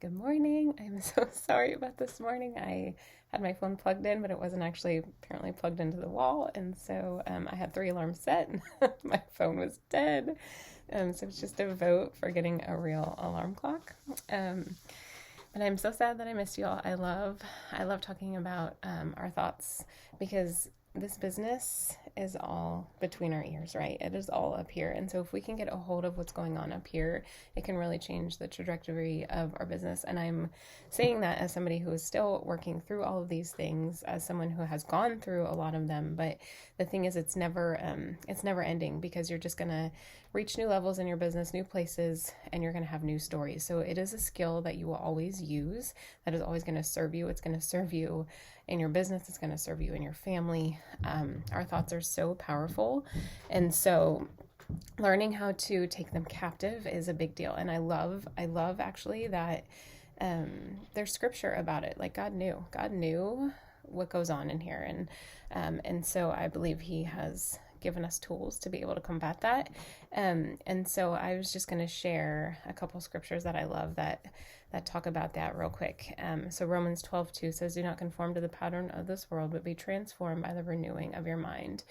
Good morning. I'm so sorry about this morning. I had my phone plugged in, but it wasn't actually apparently plugged into the wall. And so I had 3 alarms set and my phone was dead. So it's just a vote for getting a real alarm clock. But I'm so sad that I missed you all. I love talking about our thoughts because this business is all between our ears, right? It is all up here. And so if we can get a hold of what's going on up here, it can really change the trajectory of our business. And I'm saying that as somebody who is still working through all of these things, as someone who has gone through a lot of them. But the thing is, it's never ending because you're just going to reach new levels in your business, new places, and you're going to have new stories. So it is a skill that you will always use, that is always going to serve you. It's going to serve you in your business, it's going to serve you in your family. Our thoughts are so powerful. And so learning how to take them captive is a big deal. And I love actually that there's scripture about it. Like God knew what goes on in here. And so I believe he has given us tools to be able to combat that. And so I was just going to share a couple scriptures that I love that talk about that real quick. So Romans 12:2 says, "Do not conform to the pattern of this world, but be transformed by the renewing of your mind."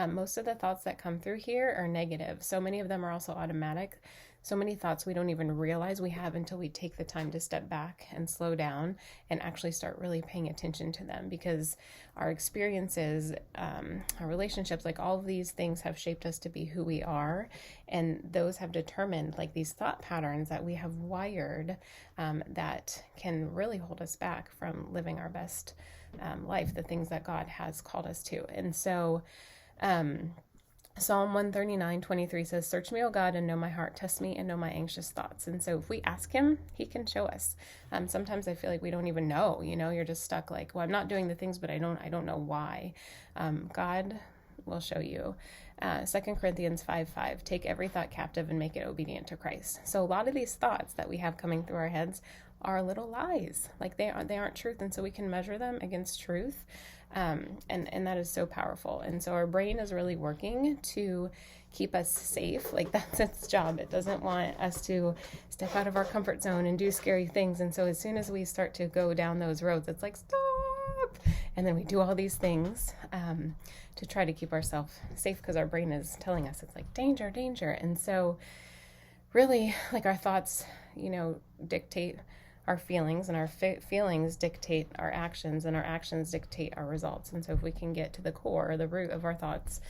Most of the thoughts that come through here are negative. So many of them are also automatic. So many thoughts we don't even realize we have until we take the time to step back and slow down and actually start really paying attention to them, because our experiences, our relationships, like all of these things have shaped us to be who we are. And those have determined like these thought patterns that we have wired that can really hold us back from living our best life, the things that God has called us to. And so Psalm 139:23 says, "Search me, O God, and know my heart. Test me and know my anxious thoughts." And so if we ask him, he can show us. Sometimes I feel like we don't even know, you're just stuck like, well, I'm not doing the things, but I don't know why. God will show you. 2 Corinthians 5:5, "Take every thought captive and make it obedient to Christ." So a lot of these thoughts that we have coming through our heads are little lies. Like they aren't truth. And so we can measure them against truth. And that is so powerful. And so our brain is really working to keep us safe. Like that's its job. It doesn't want us to step out of our comfort zone and do scary things. And so as soon as we start to go down those roads, it's like, stop. And then we do all these things to try to keep ourselves safe, because our brain is telling us it's like danger, danger. And so really, like our thoughts, dictate our feelings, and our feelings dictate our actions, and our actions dictate our results. And so if we can get to the core, the root of our thoughts,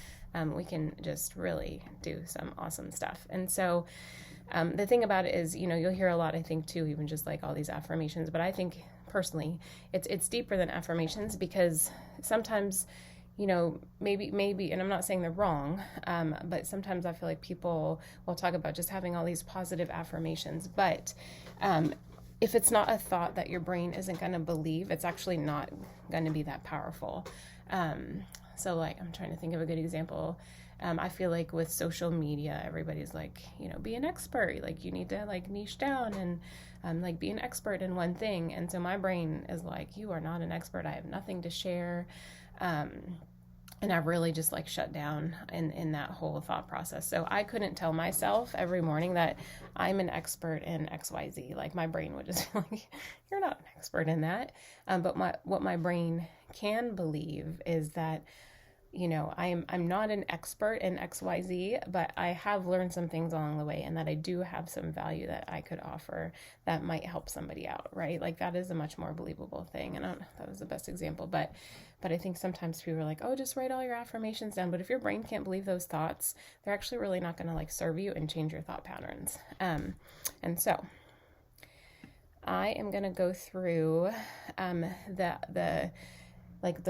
we can just really do some awesome stuff. And so the thing about it is, you'll hear a lot, I think, too, even just like all these affirmations. But I think personally, it's deeper than affirmations, because sometimes, maybe, and I'm not saying they're wrong, but sometimes I feel like people will talk about just having all these positive affirmations. But if it's not a thought that your brain isn't going to believe, it's actually not going to be that powerful. So like, I'm trying to think of a good example. I feel like with social media, everybody's like, be an expert. Like you need to like niche down and like be an expert in one thing. And so my brain is like, you are not an expert. I have nothing to share. And I've really just like shut down in that whole thought process. So I couldn't tell myself every morning that I'm an expert in XYZ. Like my brain would just be like, you're not an expert in that. But what my brain can believe is that, I'm not an expert in XYZ, but I have learned some things along the way, and that I do have some value that I could offer that might help somebody out, right? Like that is a much more believable thing. And I don't know if that was the best example, but I think sometimes people are like, oh, just write all your affirmations down. But if your brain can't believe those thoughts, they're actually really not going to like serve you and change your thought patterns. And so I am going to go through the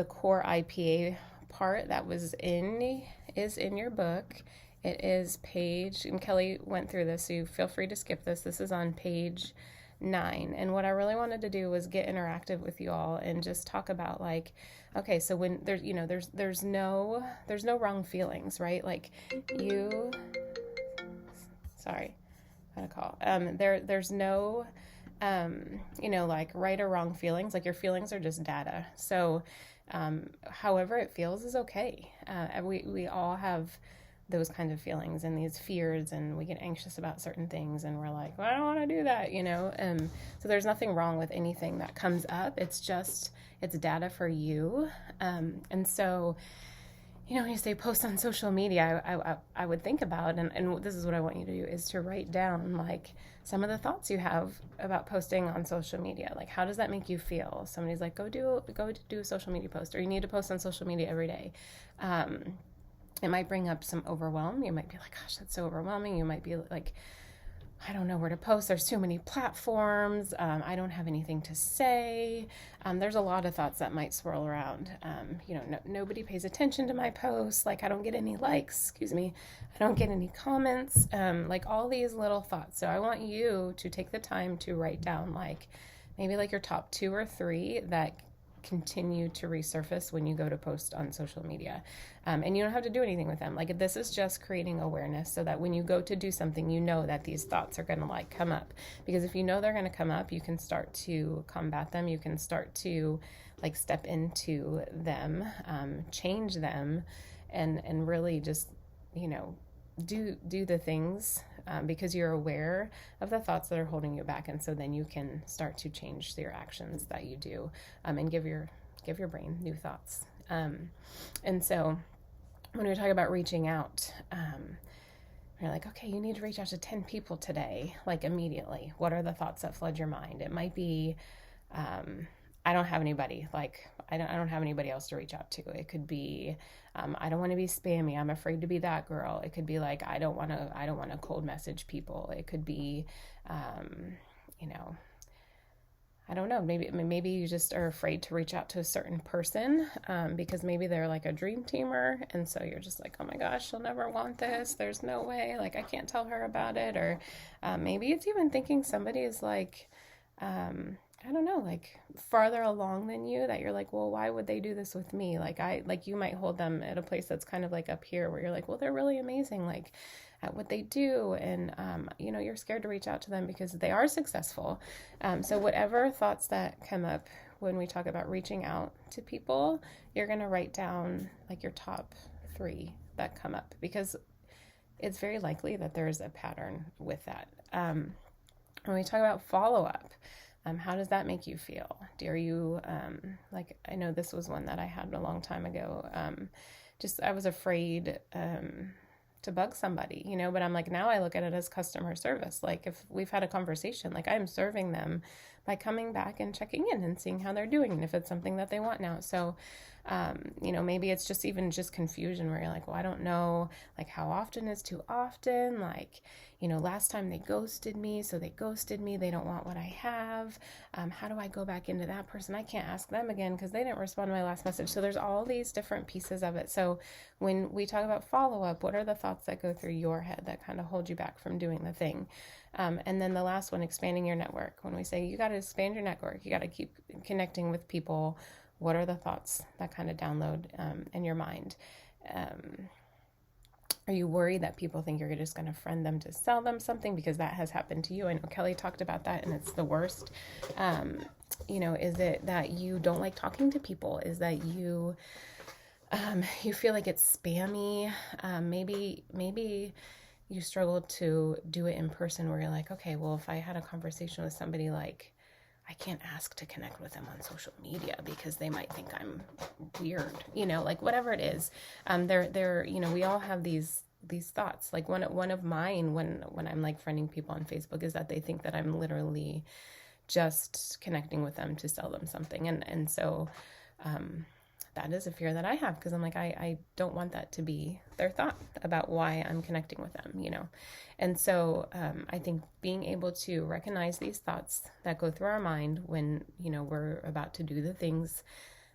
core IPA part that is in your book. It is page, and Kelly went through this, so you feel free to skip this. This is on page 9. And what I really wanted to do was get interactive with you all and just talk about like, okay, so when there's no wrong feelings, right? Like sorry, I had a call. There's no like right or wrong feelings. Like your feelings are just data. So however it feels is okay. We all have those kinds of feelings and these fears, and we get anxious about certain things, and we're like, well, I don't want to do that, so there's nothing wrong with anything that comes up. It's just, it's data for you. And so, when you say post on social media, I would think about, and this is what I want you to do, is to write down like some of the thoughts you have about posting on social media. Like, how does that make you feel? Somebody's like, go do a social media post, or you need to post on social media every day. It might bring up some overwhelm. You might be like, gosh, that's so overwhelming. You might be like, I don't know where to post. There's too many platforms. I don't have anything to say. There's a lot of thoughts that might swirl around. Nobody pays attention to my posts. Like, I don't get any likes. I don't get any comments. Like all these little thoughts. So I want you to take the time to write down like maybe like your top 2 or 3 that continue to resurface when you go to post on social media. And you don't have to do anything with them. Like, this is just creating awareness so that when you go to do something, you know that these thoughts are going to like come up. Because if you know they're going to come up, you can start to combat them. You can start to like step into them, change them, and really just, do the things because you're aware of the thoughts that are holding you back. And so then you can start to change your actions that you do, and give your brain new thoughts. And so when we talk about reaching out, you're like, okay, you need to reach out to 10 people today, like immediately. What are the thoughts that flood your mind? It might be, I don't have anybody, like I don't have anybody else to reach out to. It could be, I don't want to be spammy. I'm afraid to be that girl. It could be like, I don't want to cold message people. It could be, I don't know, maybe you just are afraid to reach out to a certain person, because maybe they're like a dream teamer. And so you're just like, oh my gosh, she'll never want this. There's no way, like I can't tell her about it. Or maybe it's even thinking somebody is like, I don't know, like farther along than you, that you're like, well, why would they do this with me? Like you might hold them at a place that's kind of like up here where you're like, well, they're really amazing, like at what they do. And, you're scared to reach out to them because they are successful. So whatever thoughts that come up when we talk about reaching out to people, you're going to write down like your top 3 that come up, because it's very likely that there's a pattern with that. When we talk about follow-up, how does that make you feel? Are you, like, I know this was one that I had a long time ago. I was afraid to bug somebody, but I'm like, now I look at it as customer service. Like, if we've had a conversation, like I'm serving them by coming back and checking in and seeing how they're doing, and if it's something that they want now. So, maybe it's just even just confusion where you're like, well, I don't know, like how often is too often? Like, last time they ghosted me, so they ghosted me. They don't want what I have. How do I go back into that person? I can't ask them again because they didn't respond to my last message. So there's all these different pieces of it. So when we talk about follow-up, what are the thoughts that go through your head that kind of hold you back from doing the thing? And then the last one, expanding your network. When we say you got to expand your network, you got to keep connecting with people. What are the thoughts that kind of download in your mind? Are you worried that people think you're just going to friend them to sell them something? Because that has happened to you. I know Kelly talked about that, and it's the worst. Is it that you don't like talking to people? Is that you feel like it's spammy? Maybe you struggle to do it in person, where you're like, okay, well, if I had a conversation with somebody, like, I can't ask to connect with them on social media because they might think I'm weird, like whatever it is. We all have these thoughts. Like one of mine when I'm like friending people on Facebook is that they think that I'm literally just connecting with them to sell them something. And so, that is a fear that I have, because I'm like, I don't want that to be their thought about why I'm connecting with them, And so I think being able to recognize these thoughts that go through our mind when, we're about to do the things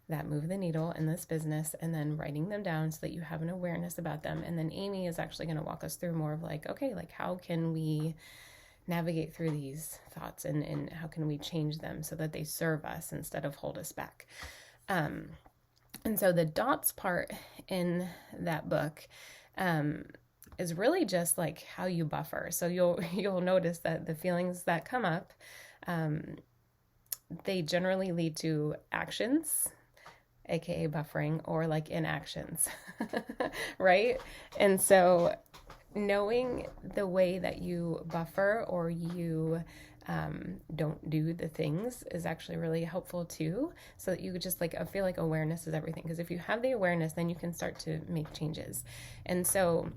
that move the needle in this business, and then writing them down so that you have an awareness about them. And then Amy is actually going to walk us through more of like, okay, like how can we navigate through these thoughts, and how can we change them so that they serve us instead of hold us back? And so the dots part in that book is really just like how you buffer. So you'll notice that the feelings that come up, they generally lead to actions, aka buffering, or like inactions, right? And so knowing the way that you buffer or you don't do the things is actually really helpful too, so that you could just like, I feel like awareness is everything, because if you have the awareness, then you can start to make changes. And so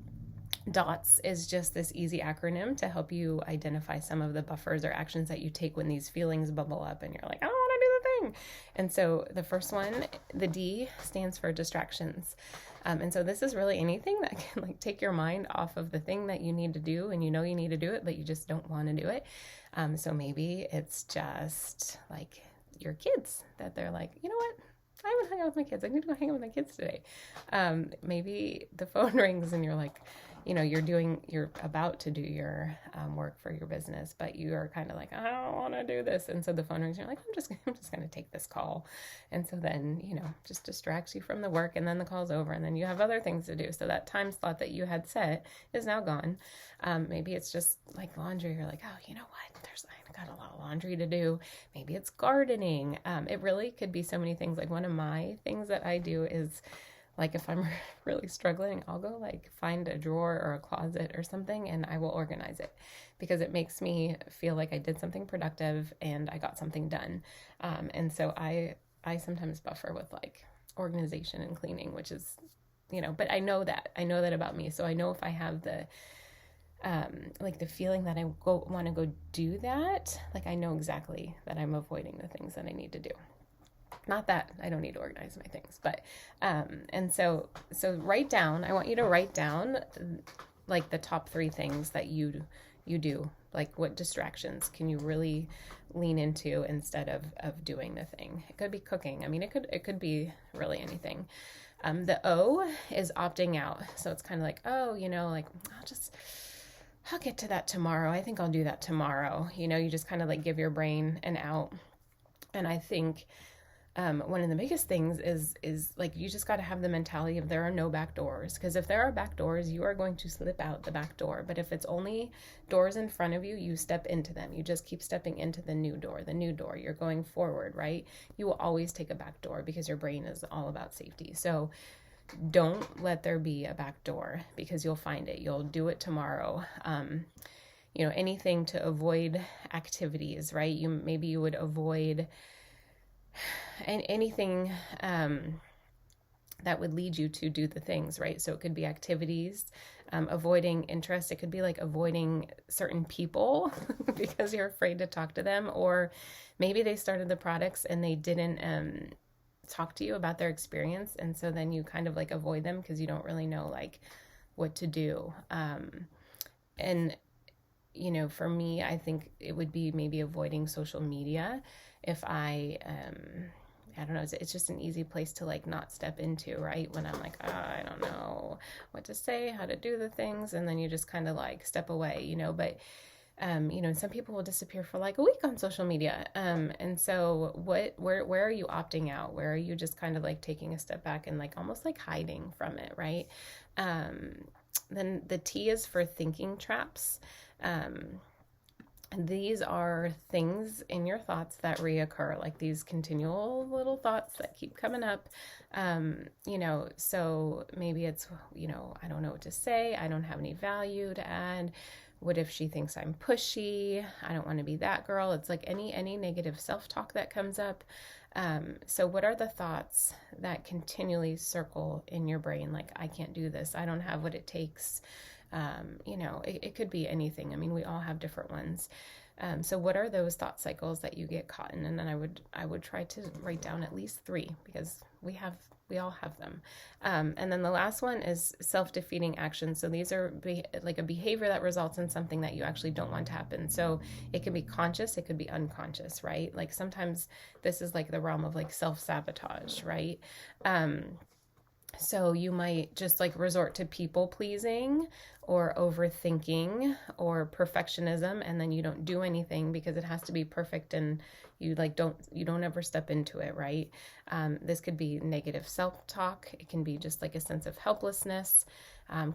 DOTS is just this easy acronym to help you identify some of the buffers or actions that you take when these feelings bubble up and you're like, I don't want to do the thing. And so the first one, the D, stands for distractions. And so this is really anything that can like take your mind off of the thing that you need to do, and you know you need to do it, but you just don't want to do it. So maybe it's just like your kids, that they're like, you know what? I haven't hung out with my kids. I need to go hang out with my kids today. Maybe the phone rings and you're like, you know, you're about to do your work for your business, but you are kind of like, I don't want to do this. And so the phone rings and you're like, I'm just going to take this call. And so then, you know, just distracts you from the work, and then the call's over, and then you have other things to do. So that time slot that you had set is now gone. Maybe it's just like laundry. You're like, oh, you know what? I got a lot of laundry to do. Maybe it's gardening. It really could be so many things. Like one of my things that I do is, like if I'm really struggling, I'll go like find a drawer or a closet or something, and I will organize it, because it makes me feel like I did something productive and I got something done. And so I sometimes buffer with like organization and cleaning, which is, you know, but I know that about me. So I know if I have the like the feeling that I want to go do that, like I know exactly that I'm avoiding the things that I need to do. Not that I don't need to organize my things, but, and so I want you to write down like the top 3 things that you do, like what distractions can you really lean into instead of doing the thing. It could be cooking. I mean, it could be really anything. The O is opting out. So it's kind of like, oh, you know, like I'll get to that tomorrow. I think I'll do that tomorrow. You know, you just kind of like give your brain an out. And I think one of the biggest things is like, you just got to have the mentality of there are no back doors, because if there are back doors, you are going to slip out the back door. But if it's only doors in front of you, you step into them. You just keep stepping into the new door. You're going forward, right? You will always take a back door, because your brain is all about safety. So don't let there be a back door, because you'll find it. You'll do it tomorrow. You know, anything to avoid activities, right? Maybe you would avoid and anything that would lead you to do the things, right? So it could be activities, avoiding interest. It could be like avoiding certain people because you're afraid to talk to them, or maybe they started the products and they didn't talk to you about their experience, and so then you kind of like avoid them because you don't really know like what to do. And you know, for me, I think it would be maybe avoiding social media. If I don't know, it's just an easy place to like not step into, right? When I'm like, oh, I don't know what to say, how to do the things, and then you just kind of like step away, you know. But you know, some people will disappear for like a week on social media. And so where are you opting out? Where are you just kind of like taking a step back and like almost like hiding from it, right? Then the T is for thinking traps. These are things in your thoughts that reoccur, like these continual little thoughts that keep coming up. You know, so maybe it's, you know, I don't know what to say. I don't have any value to add. What if she thinks I'm pushy? I don't want to be that girl. It's like any negative self-talk that comes up. So what are the thoughts that continually circle in your brain? Like, I can't do this. I don't have what it takes. You know, it could be anything. I mean, we all have different ones. So what are those thought cycles that you get caught in? And then I would try to write down at least 3, because we all have them. And then the last one is self-defeating actions. So these are like a behavior that results in something that you actually don't want to happen. So it could be conscious, it could be unconscious, right? Like sometimes this is like the realm of like self-sabotage, right? So you might just like resort to people pleasing or overthinking or perfectionism, and then you don't do anything because it has to be perfect, and you don't ever step into it, right? This could be negative self-talk. It can be just like a sense of helplessness.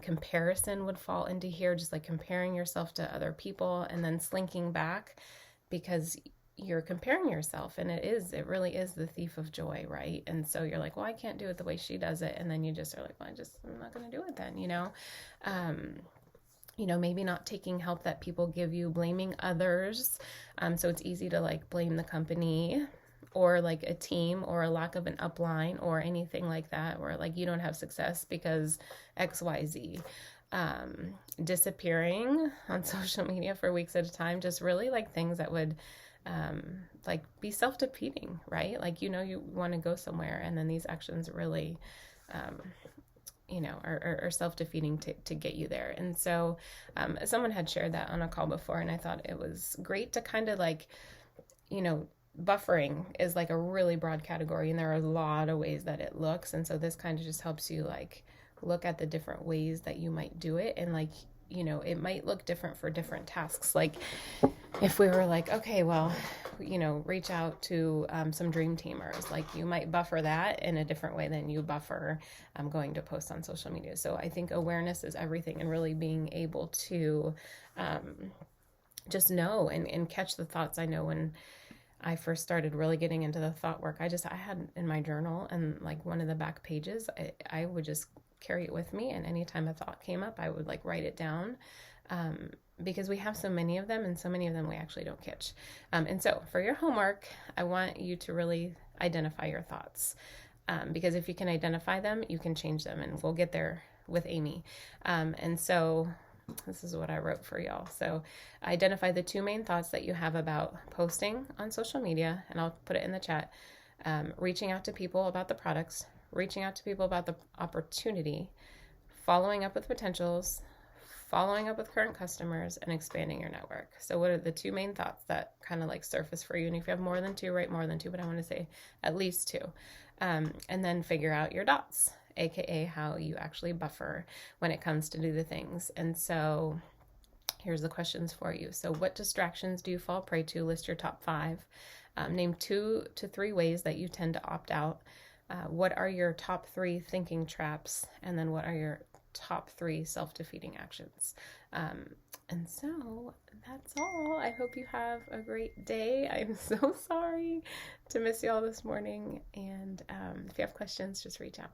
Comparison would fall into here, just like comparing yourself to other people and then slinking back because you're comparing yourself, and it really is the thief of joy, right? And so you're like, well, I can't do it the way she does it. And then you just are like, well, I'm not going to do it then, maybe not taking help that people give you, blaming others. So it's easy to like blame the company or like a team or a lack of an upline or anything like that, or like you don't have success because XYZ. Disappearing on social media for weeks at a time, just really like things that would like be self-defeating, right? Like, you want to go somewhere, and then these actions really are self-defeating to get you there. And so someone had shared that on a call before, and I thought it was great to kind of like, buffering is like a really broad category, and there are a lot of ways that it looks. And so this kind of just helps you like look at the different ways that you might do it. And like, it might look different for different tasks. Like if we were like, okay, well, reach out to some dream teamers, like you might buffer that in a different way than you buffer going to post on social media. So I think awareness is everything, and really being able to just know and catch the thoughts. I know when I first started really getting into the thought work, I had in my journal, and like one of the back pages, I would just carry it with me. And anytime a thought came up, I would like write it down, because we have so many of them, and so many of them we actually don't catch. And so for your homework, I want you to really identify your thoughts, because if you can identify them, you can change them, and we'll get there with Amy. And so this is what I wrote for y'all. So identify the 2 main thoughts that you have about posting on social media, and I'll put it in the chat. Reaching out to people about the products, reaching out to people about the opportunity, following up with potentials, following up with current customers, and expanding your network. So what are the 2 main thoughts that kind of like surface for you? And if you have more than 2, write more than 2, but I want to say at least 2. And then figure out your dots, aka how you actually buffer when it comes to do the things. And so here's the questions for you. So what distractions do you fall prey to? List your top 5. Name 2 to 3 ways that you tend to opt out. What are your top 3 thinking traps? And then what are your top 3 self-defeating actions? And so that's all. I hope you have a great day. I'm so sorry to miss you all this morning. And if you have questions, just reach out.